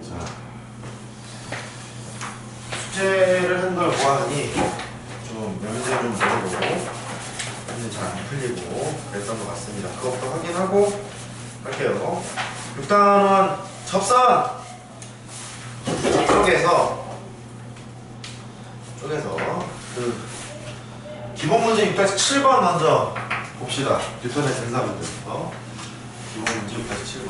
자, 숙제를 한 걸 보아하니 좀 문제 좀 모르고 문제 잘 안 풀리고 그랬던 것 같습니다. 그것도 확인하고 할게요. 6단원 접선 쪽에서 그 기본 문제 6-7번 먼저 봅시다. 뉴턴의 등사문제부터 기본 문제 6-7번.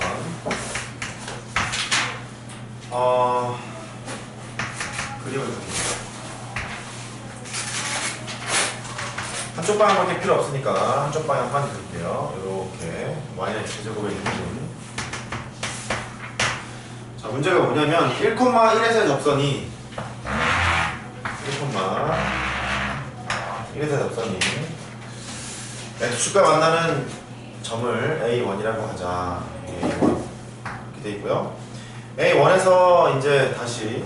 그림을 그립니다. 한쪽 방향밖에 필요 없으니까 한쪽 방향만 그릴게요. 이렇게 y는 x제곱의 1분. 자, 문제가 뭐냐면 1,1에서의 접선이 1,1에서의 접선이 x축과 만나는 점을 A1이라고 하자. A1 이렇게 돼 있고요. A1에서 이제 다시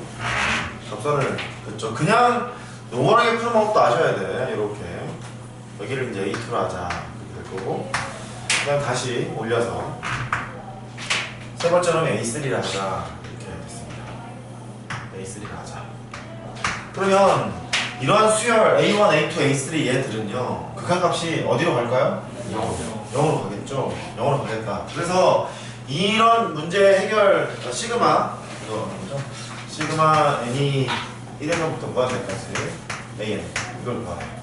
접선을 긋죠. 그냥 노멀하게 푸는 방법도 아셔야 돼. 이렇게 여기를 이제 A2로 하자 이렇게 될 거고, 그냥 다시 올려서 세 번째 놈 A3를 하자 이렇게 됐습니다. A3를 하자. 그러면 이러한 수열 A1, A2, A3 얘들은요 극한값이 어디로 갈까요? 0으로 가겠죠. 0으로 가겠다. 그래서 이런 문제 해결 시그마 이거 뭐죠? 시그마 n이 1회면부터 무한대까지 an 이걸 구하래요.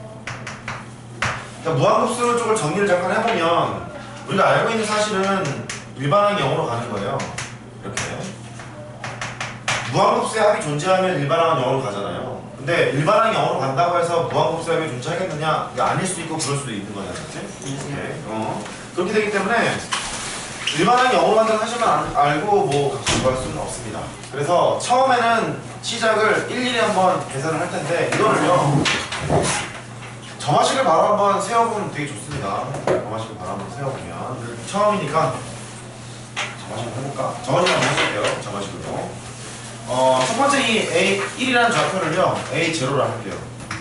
그러니까 무한급수 쪽을 정리를 잠깐 해보면 우리가 알고 있는 사실은 일반항이 0으로 가는 거예요. 이렇게 무한급수의 합이 존재하면 일반항은 0으로 가잖아요. 근데 일반항이 0으로 간다고 해서 무한급수의 합이 존재하겠느냐? 이게 아닐 수도 있고 그럴 수도 있는 거냐, 그렇지? 그렇게 되기 때문에 일반항이 0으로 간다는 사실만 알고 뭐 값을 구할 수는 없습니다. 그래서 처음에는 시작을 일일이 한번 계산을 할 텐데 이거를요 점화식을 바로 한번 세워보면 되게 좋습니다. 점화식을 바로 한번 세워보면 처음이니까 점화식을 해볼까? 점화식을 한번 해볼게요. 점화식으로 첫 번째 이 A1이라는 좌표를요 A0로 할게요.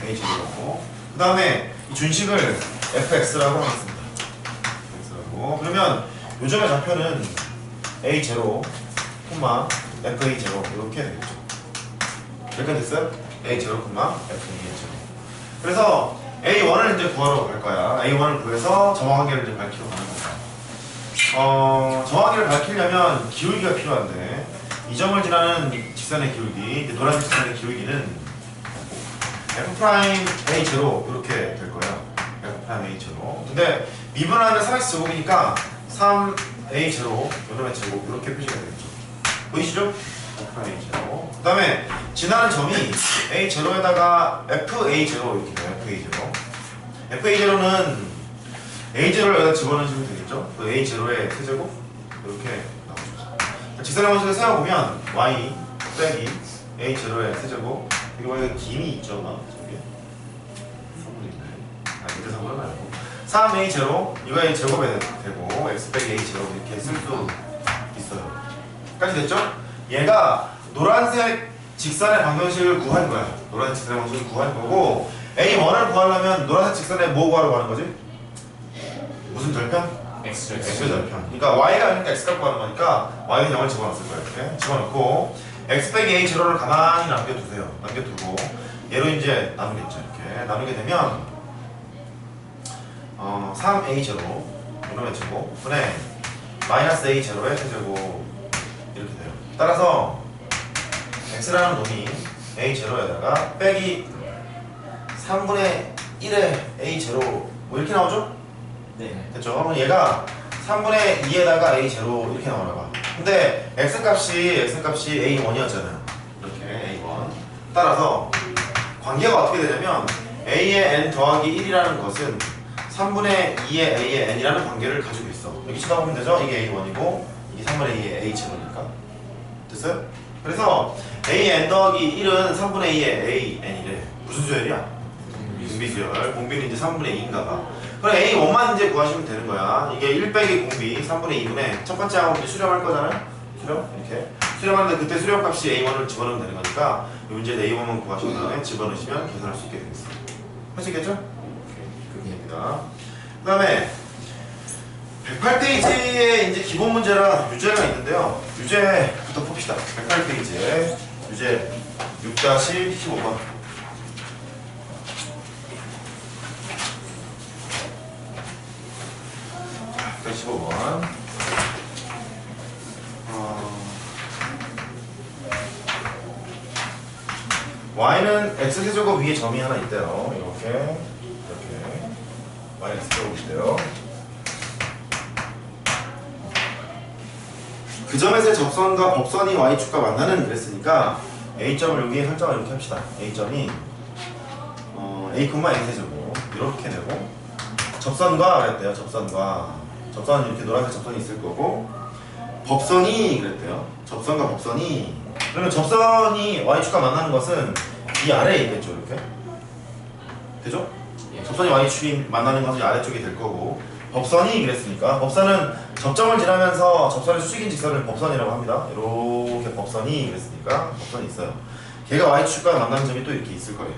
A0로 그 다음에 이 준식을 fx라고 하겠습니다. fx라고. 그러면 요점의 좌표는 A0, fa0 이렇게 되겠죠. 이렇게 됐어요? A0, fa0. 그래서 A1을 이제 구하러 갈 거야. A1을 구해서 점화관계를 이제 밝히러 가는 거야. 점화관계를 밝히려면 기울기가 필요한데 이 점을 지나는 직선의 기울기, 노란색 직선의 기울기는 F'A0 이렇게 될 거예요. F'A0. 근데 미분하면 3x 제곱이니까 3A0 요놈의 제곱 이렇게 표시가 되겠죠. 보이시죠? F'A0. 그 다음에 지나는 점이 A0에다가 FA0 이렇게 돼요. FA0는 A0를 여기다 집어넣으시면 되겠죠. 그 A0의 세제곱 이렇게 나오죠. 직선의 원식을 세워보면 Y 빼기 A0의 세제곱, 그리고 여기 김이 있죠. 저기 성분이 있네. 밑에 성분은 말고 3A0 이거의 제곱이 되고 X 빼기 A0 이렇게 쓸 수 있어요. 까지 됐죠? 얘가 노란색 직선의 방정식을 구한 거야. 노란색 직선의 방정식을 구한 거고, A1을 구하려면 노란색 직선의 뭐 구하러 가는 거지? 무슨 절편? X절편. 그러니까 Y가 아니니까 X값 구하는 거니까 Y는 0을 집어넣었을 거예요. 이렇게 집어넣고 X 빼기 A0를 가만히 남겨두세요. 남겨두고 얘로 이제 나누겠죠. 이렇게 나누게 되면 3A0 이놈의 제곱 분의 마이너스 A0의 세제곱 이렇게 돼요. 따라서 X라는 놈이 A0에다가 빼기 3분의 1의 A0 뭐 이렇게 나오죠? 네. 됐죠? 그럼 얘가 3분의 2에다가 A0 이렇게 나오나 봐. 근데 X값이 A1이었잖아요. 이렇게 A1. 따라서 관계가 어떻게 되냐면 A의 n 더하기 1이라는 것은 3분의 2의 A의 n이라는 관계를 가지고 있어. 여기 쳐다보면 되죠? 이게 A1이고 이게 3분의 2의 A0이니까. 됐어요? 그래서 A n 더하기 1은 3분의 2의 A n이래. 무슨 수열이야? 공비수열. 공비는 이제 3분의 2인가봐. 그럼 A1만 이제 구하시면 되는 거야. 이게 1 빼기 공비 3분의 2분의 첫 번째 항은 수렴할 거잖아요? 수렴? 이렇게. 수렴하는데 그때 수렴값이 A1을 집어넣으면 되는 거니까 이 문제에 A1만 구하신 다음에 집어넣으시면 계산할 수 있게 되겠습니다. 하시겠죠? 그렇게 됩니다. 그 다음에 108페이지에 이제 기본 문제랑 유제가 있는데요. 유제부터 봅시다. 108페이지에 유제 6-15번. 15번. y는 x제곱 위에 점이 하나 있대요. 이렇게 y는 x제곱 있대요. 그 점에서의 접선과 법선이 y축과 만나는 그랬으니까 a점을 여기에 설정을 이렇게 합시다. a점이 a, n세제곱 이렇게 되고 접선과 그랬대요. 접선은 이렇게 노란색 접선이 있을 거고 법선이 그랬대요. 접선과 법선이 그러면 접선이 y축과 만나는 것은 이 아래에 있겠죠. 이렇게 되죠? 접선이 y축이 만나는 것은 이 아래쪽이 될 거고 법선이 그랬으니까 법선은 접점을 지나면서 접선의 수직인 직선을 법선이라고 합니다. 이렇게 법선이 그랬으니까 법선이 있어요. 걔가 y축과 만나는 점이 또 이렇게 있을 거예요.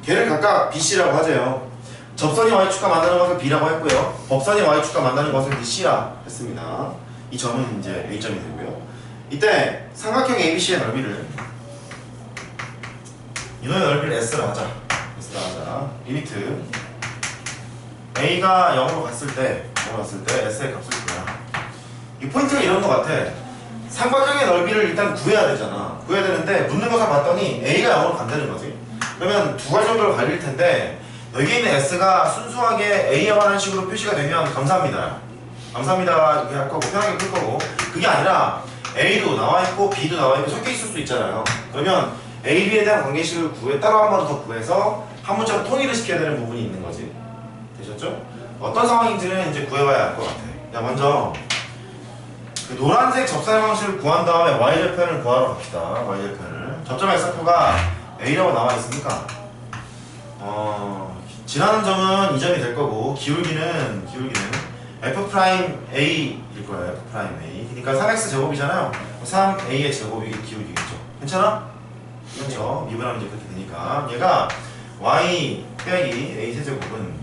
걔를 각각 BC라고 하재요. 접선이 y축과 만나는 것을 B라고 했고요. 법선이 y축과 만나는 것을 C라 했습니다. 이 점은 이제 A점이 되고요. 이때 삼각형 ABC의 넓이를 이놈의 넓이를 S라 하자. 리미트 A가 0으로 갔을 때 S의 값을 구해라. 이 포인트가 이런 것 같아. 삼각형의 넓이를 일단 구해야 되잖아. 구해야 되는데 묻는 것을 봤더니 A가 0으로 간다는 거지. 그러면 두 가지 정도로 갈릴 텐데 여기 있는 S가 순수하게 A에 관한 식으로 표시가 되면 감사합니다 이렇게 할 거고 편하게 풀 거고 그게 아니라 A도 나와있고 B도 나와있고 섞여 있을 수 있잖아요. 그러면 A, B에 대한 관계식을 따로 한 번 더 구해서 한 문자로 통일을 시켜야 되는 부분이 있는 거지. 되셨죠? 어떤 상황인지는 이제 구해봐야 할 것 같아. 자, 먼저 그 노란색 접선의 방식을 구한 다음에 y절편을 구하러 갑시다. y절편을 접점 x표가 A라고 나와 있으니까 지나는 점은 이 점이 될 거고 기울기는 f'A일 거예요. f'A. 그러니까 3x 제곱이잖아요. 3a의 제곱이 기울기겠죠. 괜찮아? 그렇죠. 미분하면 이제 그렇게 되니까 얘가 y 빼기 a 세제곱은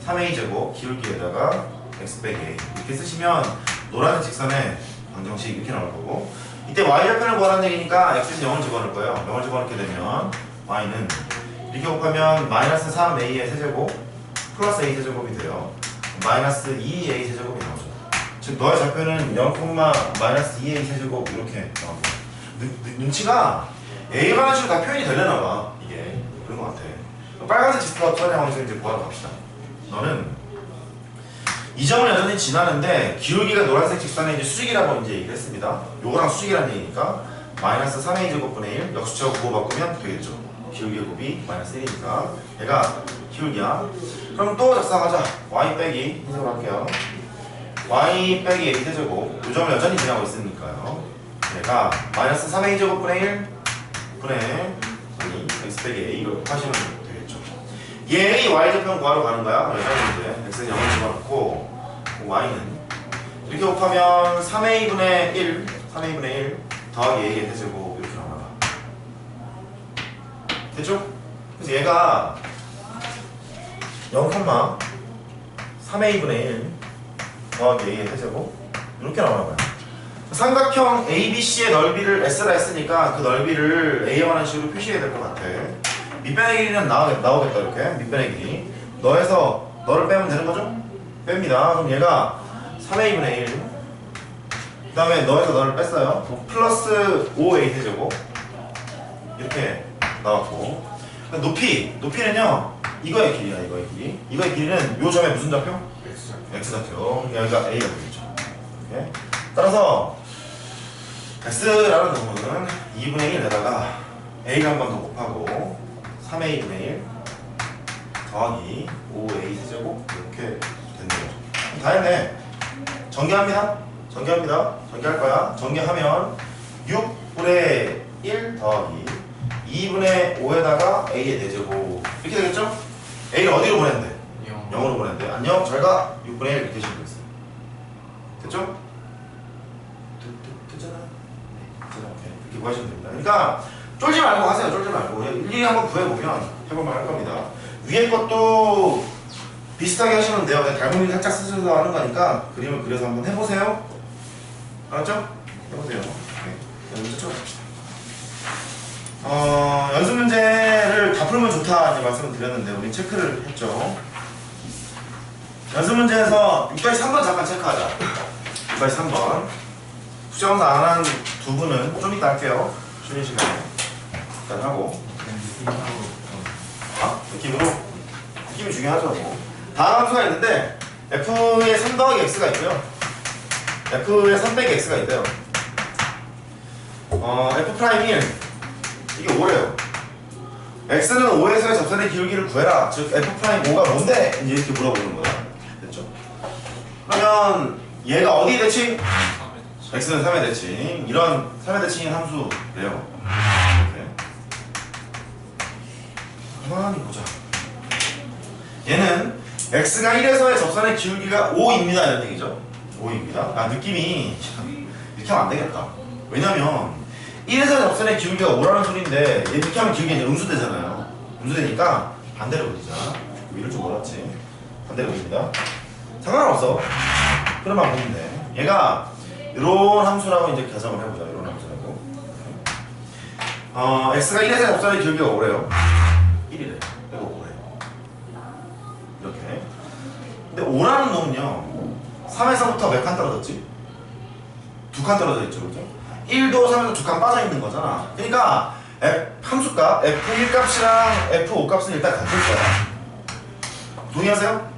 3a 제곱 기울기에다가 x 빼기 a 이렇게 쓰시면 노란색 직선의 방정식 이렇게 나올 거고 이때 y절편을 구하라는 얘기니까 x는 0을 집어넣을 거예요. 0을 집어넣게 되면 y는 이렇게 곱하면 마이너스 3a의 세제곱 플러스 a 세제곱이 돼요. 마이너스 2a 세제곱이 나오죠. 즉 너의 좌표는 0, 마이너스 2a 세제곱 이렇게 나옵니다. 눈치가 a에 관한 식으로 다 표현이 되려나 봐. 이게 그런 것 같아. 빨간색 지수가 어떤 상황에서 이제 구하러 갑시다. 너는 이 점을 여전히 지나는데 기울기가 노란색 직선의 이제 수직이라고 이제 얘기를 했습니다. 요거랑 수직이라는 얘기니까 마이너스 3a 제곱분의 1 역수차로 구호 바꾸면 되겠죠. 기울기 곱이 마이너스 1이니까 얘가 기울기야. 그럼 또 작성하자. y 빼기 해석을 할게요. y 빼기 a 세제곱 이 점을 여전히 지나고 있으니까요. 얘가 마이너스 3a 제곱분의 1 분의 x 빼기 a 이걸 하시면 되겠죠. 얘의 y절편 구하러 가는 거야. 여전히 이제 x는 0을 집어넣고 y는 이렇게 곱하면 3a분의 1 더하기 a의 세제곱 이렇게 나와봐. 됐죠? 그래서 얘가 0, 3a분의 1 더하기 a의 세제곱 이렇게 나와봐요. 삼각형 ABC의 넓이를 S라 했으니까 그 넓이를 A에 관한 식으로 표시해야 될 것 같아. 밑변의 길이는 나오겠다 이렇게. 밑변의 길이 너에서 너를 빼면 되는 거죠? 뺍니다. 그럼 얘가 3a분의 1 그 다음에 너에서 너를 뺐어요. 플러스 5a 세제곱 이렇게 나왔고 높이는요 이거의 길이야. 이거의 길이는 요 점에 무슨 좌표? X좌표. 여기가 A가 되겠죠. 이렇게. 따라서 x라는 놈은 2분의 1에다가 a를 한 번 더 곱하고 3a분의 1 더하기 5a 세제곱 이렇게 되는 거죠. 다 했네. 전개합니다. 전개할 거야. 전개하면 6분의 1 더하기 2분의 5에다가 a의 4제곱 이렇게 되겠죠? a를 어디로 보냈는데? 0으로 보냈는데 안녕 잘가 6분의 1 이렇게 식으로 있어요. 됐죠? 이렇게 구하시면 됩니다. 그러니까 쫄지 말고 하세요. 쫄지 말고 일일이 한번 구해보면 해볼만 할 겁니다. 위에 것도 비슷하게 하시면 돼요. 그냥 닮은이 살짝 쓰셔서 하는 거니까 그림을 그려서 한번 해보세요. 알았죠? 해보세요. 네. 풀면 좋다 이제 말씀을 드렸는데 우리 체크를 했죠. 연습 문제에서 6-3번 잠깐 체크하자. 6-3번 수정사 안 한 두 분은 좀 이따 할게요. 쉬는 시간에 일단 하고. 느낌으로? 느낌이 중요하죠. 뭐. 다음 함수가 있는데 f의 3 더하기 x가 있고요. f의 3 빼기 x가 있대요. f'1 이게 5래요. x는 5에서의 접선의 기울기를 구해라. 즉 f'5가 뭔데? 이제 이렇게 물어보는 거야. 됐죠? 그러면 얘가 어디 대칭? x는 3의 대칭. 이런 3의 대칭인 함수래요. 이렇게. 가만히 보자. 얘는 x가 1에서의 접선의 기울기가 5입니다. 이런 얘기죠. 5입니다. 아, 느낌이 이렇게 하면 안 되겠다. 왜냐면 1에서 접선의 기울기가 5라는 소리인데 얘 이렇게 하면 기울기가 이제 음수되잖아요. 음수되니까 반대로 그리자. 이럴 줄 몰랐지. 반대로 그립니다. 상관없어. 그런만 보면 돼. 얘가 이런 함수라고 이제 가정을 해보자. 이런 함수라고. x가 1에서 접선의 기울기가 5래요. 1이래. 이거 5래. 이렇게. 근데 5라는 놈은요 3에서부터 몇 칸 떨어졌지? 2칸 떨어져 있죠. 그죠? 1도 3에서 2칸 빠져 있는 거잖아. 그러니까 함수값 f1 값이랑 f5 값은 일단 같을 거야. 동의하세요?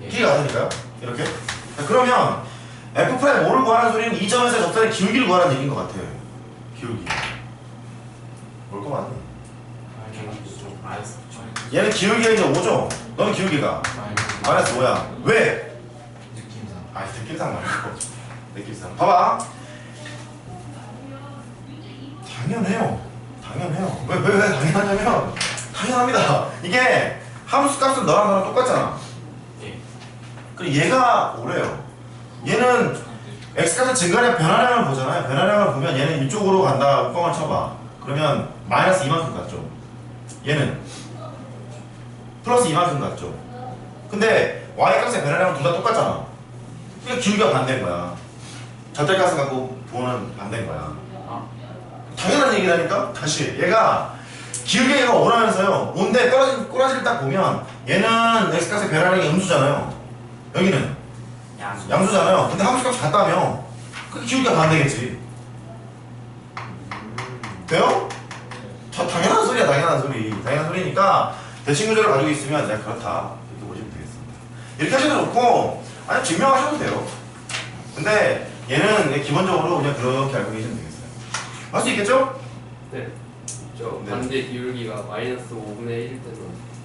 길이가 같으니까요. 이렇게. 그러면 f'5를 구하는 소리는 이 점에서 접선의 기울기를 구하는 얘기인 것 같아요. 기울기. 뭘 거 맞니? 얘는 기울기가 이제 5죠? 너는 기울기가? 마이너스 5야. 왜? 느낌상. 아니 느낌상 말고 느낌상. 봐봐. 당연해요. 당연해요. 왜 당연하냐면 당연합니다. 이게 함수 값은 너랑 나랑 똑같잖아. 예. 그리고 얘가 오래요. 얘는 x값은 증가량 변화량을 보잖아요. 변화량을 보면 얘는 이쪽으로 간다. 뻥을 쳐봐. 그러면 마이너스 이만큼 갔죠. 얘는 플러스 이만큼 갔죠. 근데 y값의 변화량은 둘 다 똑같잖아. 그러니까 기울기가 반대인 거야. 절대값을 갖고 보는 반대인 거야. 당연한 얘기라니까? 다시 얘가 기울기가 오라면서요. 온데 떨어진 꼬라지를 딱 보면 얘는 x값의 변화량이 음수잖아요. 여기는 양수잖아요. 근데 함수값이 같다며 그 기울기가 반대겠지. 돼요? 당연한 소리야. 당연한 소리. 당연한 소리니까 대칭 구조를 가지고 있으면 그냥 그렇다 이렇게 보시면 되겠습니다. 이렇게 하셔도 좋고 아니 증명하셔도 돼요. 근데 얘는 그냥 기본적으로 그냥 그렇게 알고 계시면 되겠어요. 할 수 있겠죠? 네. 저 네. 반대 기울기가 마이너스 5분의 1 때는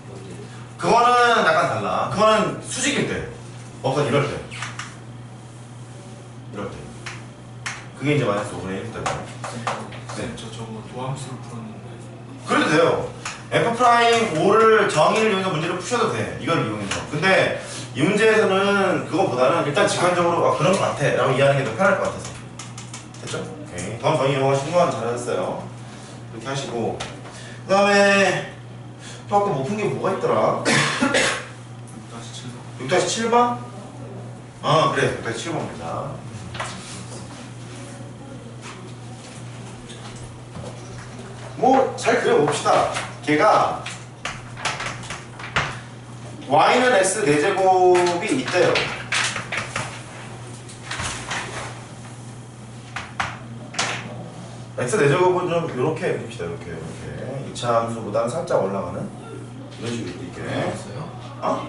뭔지. 그거는 약간 달라. 그거는 수직일 때. 없어 이럴 때. 이럴 때. 그게 이제 마이너스 5분의 1 때고. 네. 저거 도함수를 풀었는데. 그래도 돼요. f'5를 정의를 이용해서 문제를 푸셔도 돼. 이걸 이용해서. 근데 이 문제에서는 그것보다는 일단 직관적으로 그런 것 같아 라고 이해하는 게 더 편할 것 같아서. 됐죠? 오케이. 다음 정의 이용하시는 건 잘하셨어요. 이렇게 하시고 그 다음에 또 아까 못 푼 게 뭐가 있더라? 6-7번. 6-7번? 아 그래 6-7번입니다. 뭐 잘 그려봅시다. 걔가 y는 x 4제곱이 있대요. x 4제곱은 좀 이렇게 그립시다. 이렇게 2차 함수보다는 살짝 올라가는 이런 식으로 있게. 있어요? 어?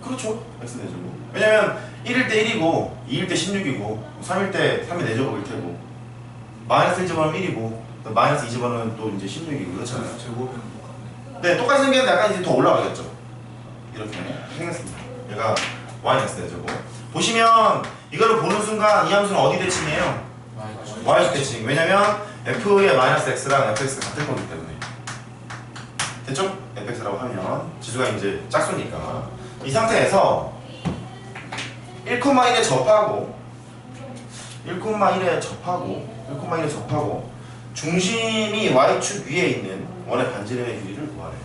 그렇죠. x 4제곱. 왜냐면 1일 때 1이고 2일 때 16이고 3일 때 3이 4제곱일 테고 마이너스 1 집어넣으면 1이고 마이너스 2 집어넣으면 또 이제 16이고 그렇잖아요. 제곱은 똑같네. 네, 똑같이 생겼는데 약간 이제 더 올라가겠죠. 이렇게 생겼습니다. 얘가 yx 4제곱. 보시면 이거를 보는 순간 이 함수는 어디 대칭이에요? yx 대칭. 왜냐면 f의 마이너스 x랑 fx가 같을 거기 때문에. 됐죠? fx라고 하면 지수가 이제 짝수니까 이 상태에서 1,1에 접하고 1,1에 접하고 중심이 y축 위에 있는 원의 반지름의 길이를 구하래.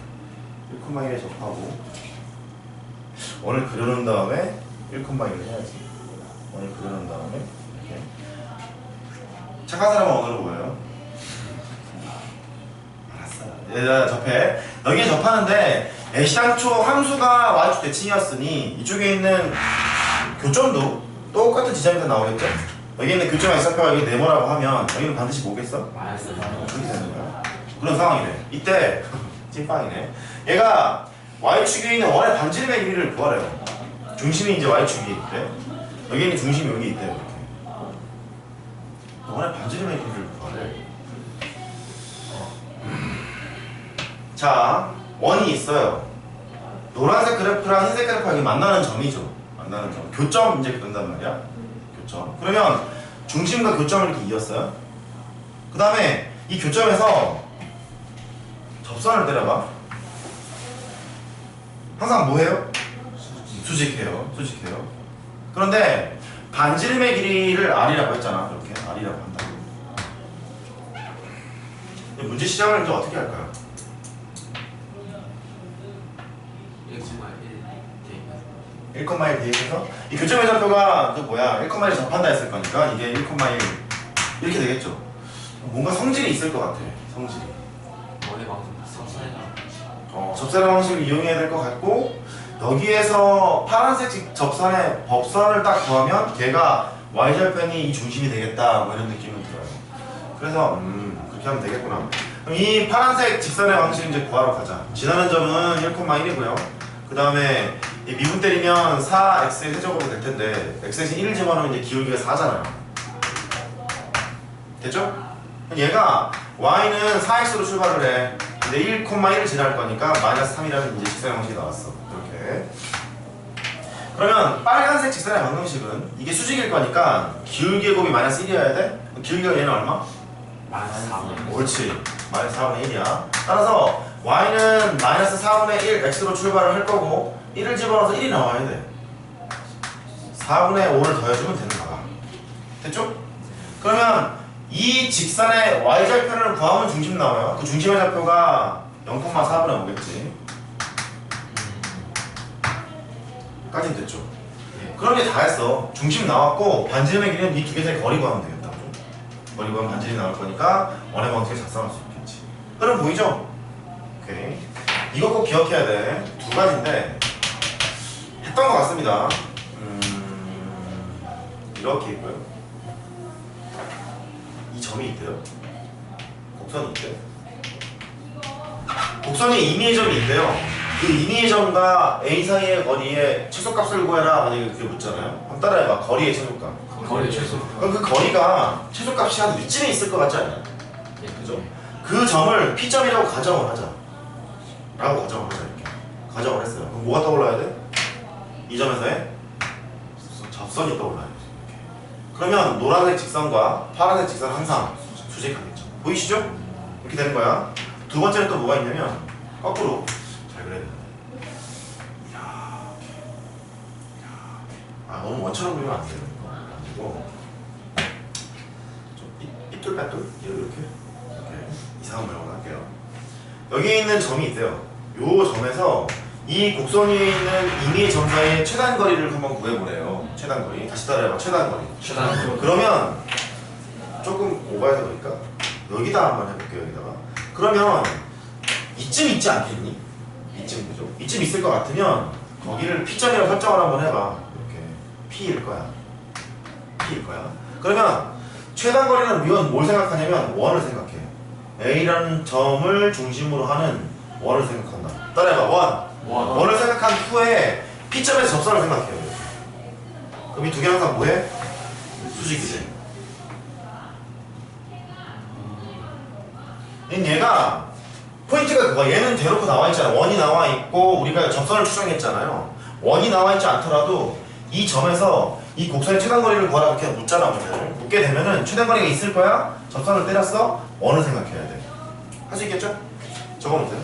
1,1에 접하고 원을 그려놓은 다음에 1,1을 해야지. 원을 그려놓은 다음에 이렇게. 착한 사람은 언어로 보여요? 알았어요. 얘가 접해. 여기에 접하는데 애시당초 함수가 y축 대칭이었으니 이쪽에 있는 교점도 똑같은 지점에서 나오겠죠? 여기 있는 교점 x좌표가 여기 네모라고 하면 여기는 반드시 뭐겠어? 마이너스 그렇게 되는 거야. 그런 상황이네. 이때 찐빵이네. 얘가 y축에 있는 원의 반지름의 길이를 구하래요. 중심이 이제 y축이 있대. 여기 있는 중심이 여기 있대요. 이렇게. 원의 반지름의 길이를 구하래. 자, 원이 있어요. 노란색 그래프랑 흰색 그래프가 여기 만나는 점이죠. 만나는 점. 교점 이제 그런단 말이야. 교점. 그러면 중심과 교점을 이렇게 이었어요. 그 다음에 이 교점에서 접선을 때려봐. 항상 뭐해요? 수직해요. 수직해요. 그런데 반지름의 길이를 r이라고 했잖아. 그렇게 r이라고 한다고. 문제 시작을 이제 어떻게 할까요? 1,1 대입해서 이 교점의 좌표가 그 뭐야 1,1을 접한다 했을 거니까 이게 1,1 이렇게 되겠죠. 뭔가 성질이 있을 것 같아. 성질이. 원의 방송 섭사해라. 접선의 방식을 이용해야 될 것 같고 여기에서 파란색 접선의 법선을 딱 구하면 걔가 y절편이 이 중심이 되겠다 뭐 이런 느낌은 들어요. 그래서 그렇게 하면 되겠구나. 그럼 이 파란색 직선의 방식을 이제 구하러 가자. 지나는 점은 1,1이고요. 그 다음에 이 미분 때리면 4x의 세제곱이 될 텐데 x 대신 1을 집어넣으면 이제 기울기가 4잖아요. 됐죠? 얘가 y는 4x로 출발을 해. 근데 1,1을 지날 거니까 마이너스 3이라는 이제 직선의 방식이 나왔어. 이렇게. 그러면 빨간색 직선의 방정식은 이게 수직일 거니까 기울기의 곱이 마이너스 1이어야 돼? 기울기가 얘는 얼마? 마이너스 4분 옳지. 마이너스 4분의 1이야. 따라서 y는 마이너스 4분의 1 x로 출발을 할 거고 1을 집어넣어서 1이 나와야 돼. 4분의 5를 더해주면 되는 거야. 됐죠? 그러면 이 직선의 y절편을 구하면 중심 나와요. 그 중심의 좌표가 0,4분의 5겠지. 까진 됐죠? 그럼 이제 다 했어. 중심 나왔고 반지름의 길이는 이 두 개 사이 거리 구하면 되겠다. 거리 구하면 반지름이 나올 거니까 원의 방식에 작성할 수 있겠지. 흐름 보이죠? 오케이. 이거 꼭 기억해야 돼. 두 가지인데 했던 것 같습니다. 이렇게 있고요. 이 점이 있대요. 곡선이 있대요. 곡선에 임의의 점이 있대요. 그 임의의 점과 A 사이의 거리의 최소값을 구해라 만약에 그렇게 묻잖아요. 한번 따라해봐. 거리의 최소값. 거리 최소. 그럼 그 거리가 최소값이 한 이쯤에 있을 것 같지 않냐? 그죠? 그 점을 P점이라고 가정을 하자. 라고 가정을 하자. 이렇게 가정을 했어요. 그럼 뭐가 떠올라야 돼? 이 점에서의 접선이 떠올라야 돼. 이렇게. 그러면 노란색 직선과 파란색 직선 항상 수직하겠죠. 보이시죠? 이렇게 되는 거야. 두 번째는 또 뭐가 있냐면 거꾸로 잘 그려야 되는데 너무 원처럼 그리면 안 돼요. 가지고 좀 삐뚤빼뚤 이렇게 이상한 모양으로 할게요. 여기 있는 점이 있대요. 요 점에서 이 곡선 위에 있는 임의의 점 사이의 최단 거리를 한번 구해보래요. 최단 거리. 다시 따라해봐. 최단 거리. 그러면 조금 오버해서 보니까 여기다 한번 해볼게요. 여기다가. 그러면 이쯤 있지 않겠니? 이쯤 그죠? 이쯤 있을 것 같으면 거기를 P점이라고 설정을 한번 해봐. 이렇게 P일 거야. P일 거야. 그러면 최단 거리는 우리는 뭘 생각하냐면 원을 생각해. A라는 점을 중심으로 하는 원을 생각한다. 따라해봐. 원을 생각한 후에 P점에서 접선을 생각해요. 이렇게. 그럼 이 두 개 항상 뭐해? 수직이지. 얘가 포인트가 그거야. 얘는 대놓고 나와 있잖아. 원이 나와 있고 우리가 접선을 추정했잖아요. 원이 나와 있지 않더라도 이 점에서 이 곡선의 최단 거리를 구하라고 그냥 묻잖아. 문제를 묻게 되면은 최단 거리가 있을 거야. 접선을 때렸어. 원을 생각해야 돼. 할 수 있겠죠? 적어놓으세요.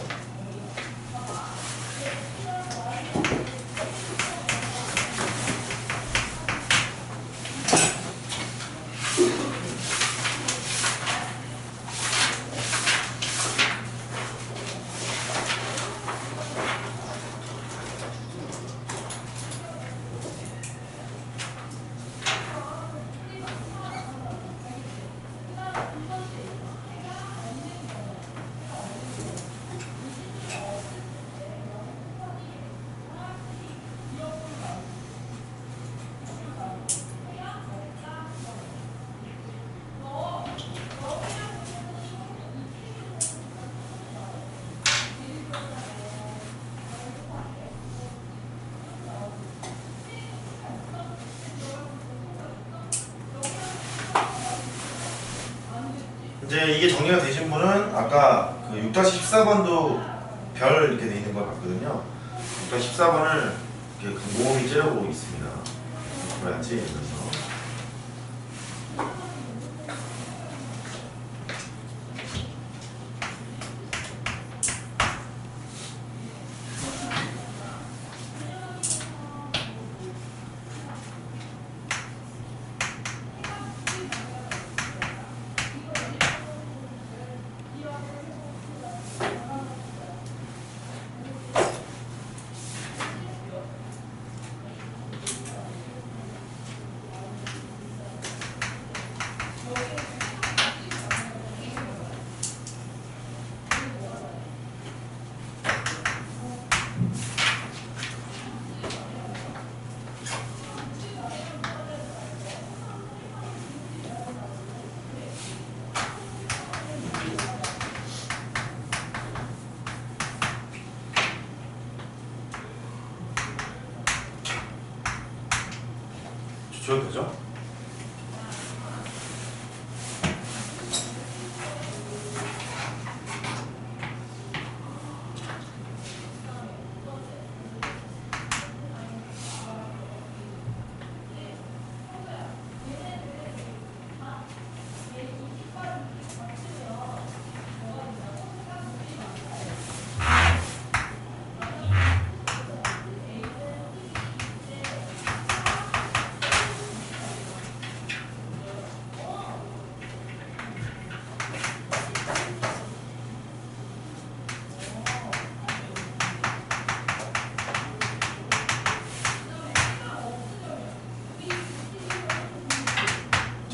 이제 이게 정리가 되신 분은 아까 그 6-14번도 별 이렇게 돼 있는 걸 봤거든요. 6-14번을 이렇게 모음이 째려보고 있습니다. 그래야지. 그래서 줘도 되죠?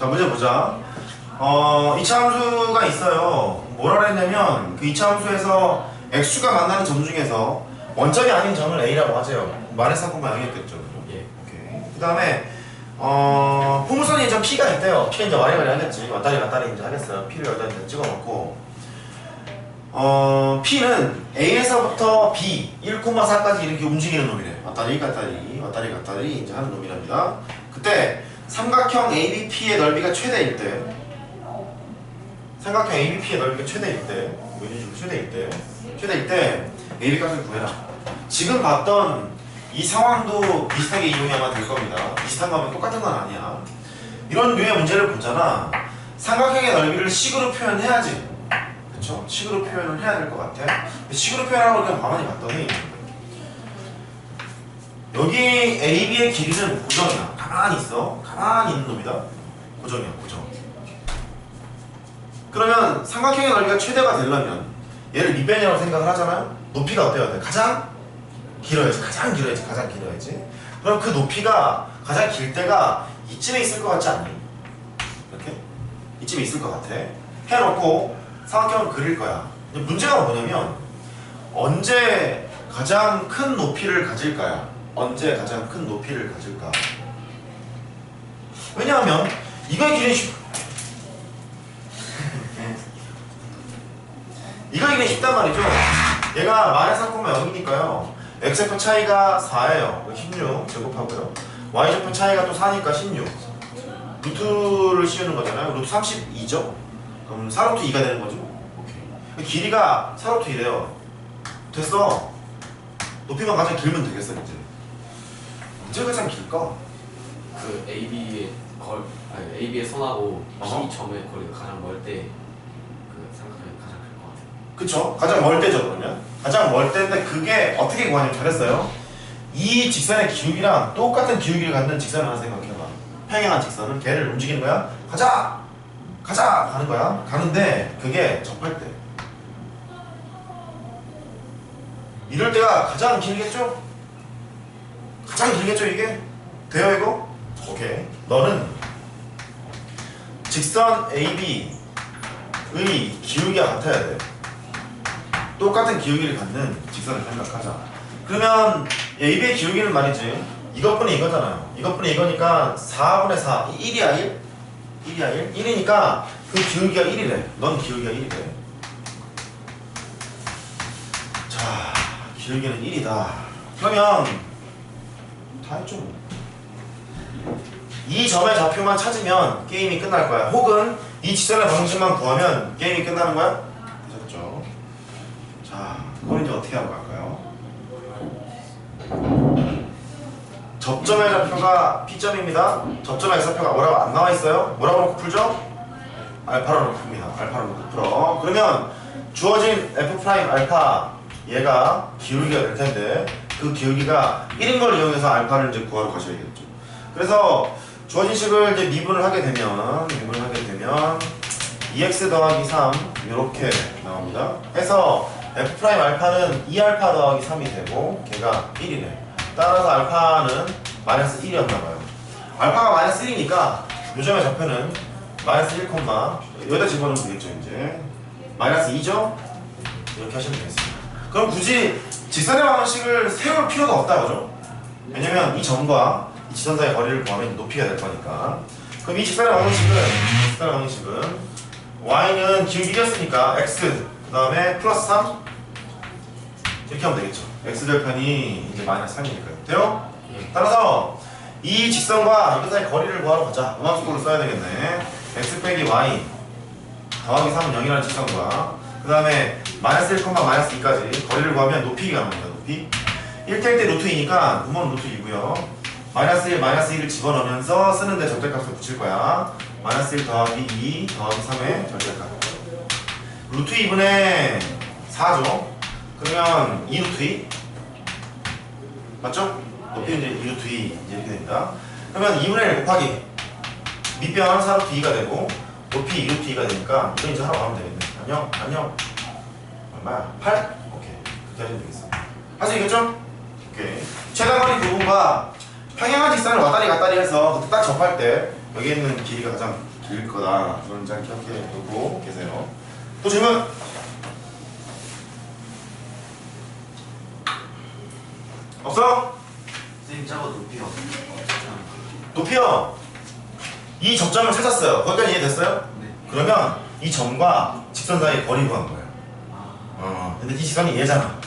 자, 문제 보자. 2차 함수가 있어요. 뭐라 그랬냐면 그 2차 함수에서 x가 만나는 점 중에서 원점이 아닌 점을 a라고 하세요. 마이너스3,0겠죠. 예. 오케이. 그 다음에 포물선이 이제 p가 있대요. p 이제 와리와리 하겠지. 왔다리 이제 하겠어요. p를 여기다 이제 찍어놓고 p는 a에서부터 b 1,4까지 이렇게 움직이는 놈이래. 왔다리 이제 하는 놈이랍니다. 그때 삼각형 ABP의 넓이가 최대일 때, 삼각형 ABP의 넓이가 최대일 때, 뭐 이런 식으로 최대일 때 AB 값을 구해라. 지금 봤던 이 상황도 비슷하게 이용하면 될 겁니다. 비슷한 거면 똑같은 건 아니야. 이런 류의 문제를 보잖아. 삼각형의 넓이를 식으로 표현해야지. 그쵸? 식으로 표현을 해야 될 것 같아. 식으로 표현하고 그냥 가만히 봤더니 여기 AB의 길이는 고정이야. 가만히 있어. 가만히 있는 놈이다. 고정이야, 고정. 그러면 삼각형의 넓이가 최대가 되려면 얘를 밑변이라고 생각을 하잖아요. 높이가 어때야 돼? 가장 길어야지. 그럼 그 높이가 가장 길 때가 이쯤에 있을 것 같지 않니? 이렇게? 이쯤에 있을 것 같아. 해놓고 삼각형을 그릴 거야. 근데 문제가 뭐냐면 언제 가장 큰 높이를 가질까야? 언제 가장 큰 높이를 가질까? 왜냐하면 이거의 길이 이거의 길이 쉽단 말이죠. 얘가 마이너스 3,0이니까요. x좌표 차이가 4예요. 16 제곱하고요. y좌표 차이가 또 4니까 16. 루트를 씌우는 거잖아요. 루트 32죠? 그럼 4루트 2가 되는 거죠? 오케이. 길이가 4루트 2래요. 됐어. 높이만 가장 길면 되겠어, 이제. 언제 가장 길까? 그 AB의 선하고 B 점의 거리가 가장 멀 때 그 삼각형이 가장 클 것 같아요. 그쵸? 가장 멀 때죠, 그러면. 가장 멀 때인데 그게 어떻게 구하냐면 잘했어요. 이 직선의 기울기랑 똑같은 기울기를 갖는 직선을 하나 생각해봐. 평행한 직선은 걔를 움직이는 거야. 가자! 가는 거야. 가는데 그게 접할 때. 이럴 때가 가장 길겠죠? 가장 길겠죠, 이게? 돼요, 이거? 오케이. 너는 직선 AB의 기울기가 같아야 돼. 똑같은 기울기를 갖는 직선을 생각하자. 그러면 AB의 기울기는 말이지 이것분이 이거잖아요. 이것분이 이거니까 4분의 4 1이야 1? 1이야 1? 1이니까 그 기울기가 1이래. 넌 기울기가 1이래. 자, 기울기는 1이다. 그러면 다 했죠 뭐. 이 점의 좌표만 찾으면 게임이 끝날 거야. 혹은 이 직선의 방정식만 구하면 게임이 끝나는 거야? 되셨죠? 자, 그건 이제 어떻게 하고 갈까요? 접점의 좌표가 P점입니다. 접점의 X좌표가 뭐라고 안 나와 있어요? 뭐라고 놓고 풀죠? 알파로 놓고 풉니다. 알파로 놓고 풀어. 그러면 주어진 F' 알파 얘가 기울기가 될 텐데 그 기울기가 1인 걸 이용해서 알파를 이제 구하러 가셔야겠죠. 그래서 주어진 식을 이제 미분을 하게 되면 2x 더하기 3 이렇게 나옵니다. 해서 F' 알파는 2알파 더하기 3이 되고 걔가 1이네. 따라서 알파는 마이너스 1이었나봐요. 알파가 마이너스 1이니까 요점의 좌표는 마이너스 1, 여기다 집어넣으면 되겠죠. 이제 마이너스 2죠? 이렇게 하시면 되겠습니다. 그럼 굳이 직선의 방정식을 세울 필요가 없다 그죠? 왜냐면 이 점과 이 지선 사이의 거리를 구하면 높이가 될 거니까. 그럼 이 직선의 방정식은 y는 기울기 이겼으니까 x 그 다음에 플러스 3 이렇게 하면 되겠죠. x절편이 이제 마이너스 3이니까요. 돼요? 따라서 이 직선과 이것 사이 거리를 구하러 가자. 음함수꼴로 써야 되겠네. x 빼기 y 더하기 3은 0이라는 직선과 그 다음에 마이너스 1, 마이너스 2까지 거리를 구하면 높이가 나옵니다. 높이 1대1 때 루트 2니까 분모는 루트 2고요. 마이너스 1, 마이너스 2를 집어넣으면서 쓰는데 절대값을 붙일 거야. 마이너스 1 더하기 2 더하기 3의 절대값 루트 2분의 4죠. 그러면 2 루트 2 맞죠? 높이는 이제 2 루트 2 이제 이렇게 됩니다. 그러면 2분의 1 곱하기 밑변 4 루트 2가 되고 높이 2 루트 2가 되니까 이거 이제 하러 가면 되겠네. 안녕 얼마야? 8? 오케이 그렇게 하시면 되겠습니다. 할 수 있겠죠? 오케이 최단거리 부분과 평행한 직선을 왔다리 갔다리 해서 그때 딱 접할 때 여기 있는 길이가 가장 길 거다. 그런 장 기억해 두고 계세요. 또 질문? 없어? 선생님 저거 높이요. 높이요. 이 접점을 찾았어요. 거기까지 이해됐어요? 네. 그러면 이 점과 직선 사이의 거리 구한 거예요. 근데 이 직선이 얘잖아.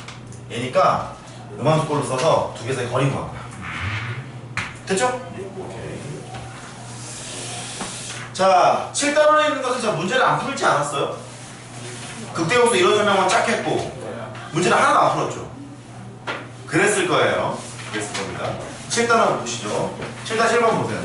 얘니까 음함수꼴로 써서 두 개 사이 거리 구한 거야. 됐죠? 오케이. 자, 7단원에 있는 것은 제가 문제를 안 풀지 않았어요. 극대호수 이런 설명만 쫙 했고 문제를 하나도 안 풀었죠. 그랬을 거예요. 그랬을 겁니다. 7단원 보시죠. 7-1번 보세요.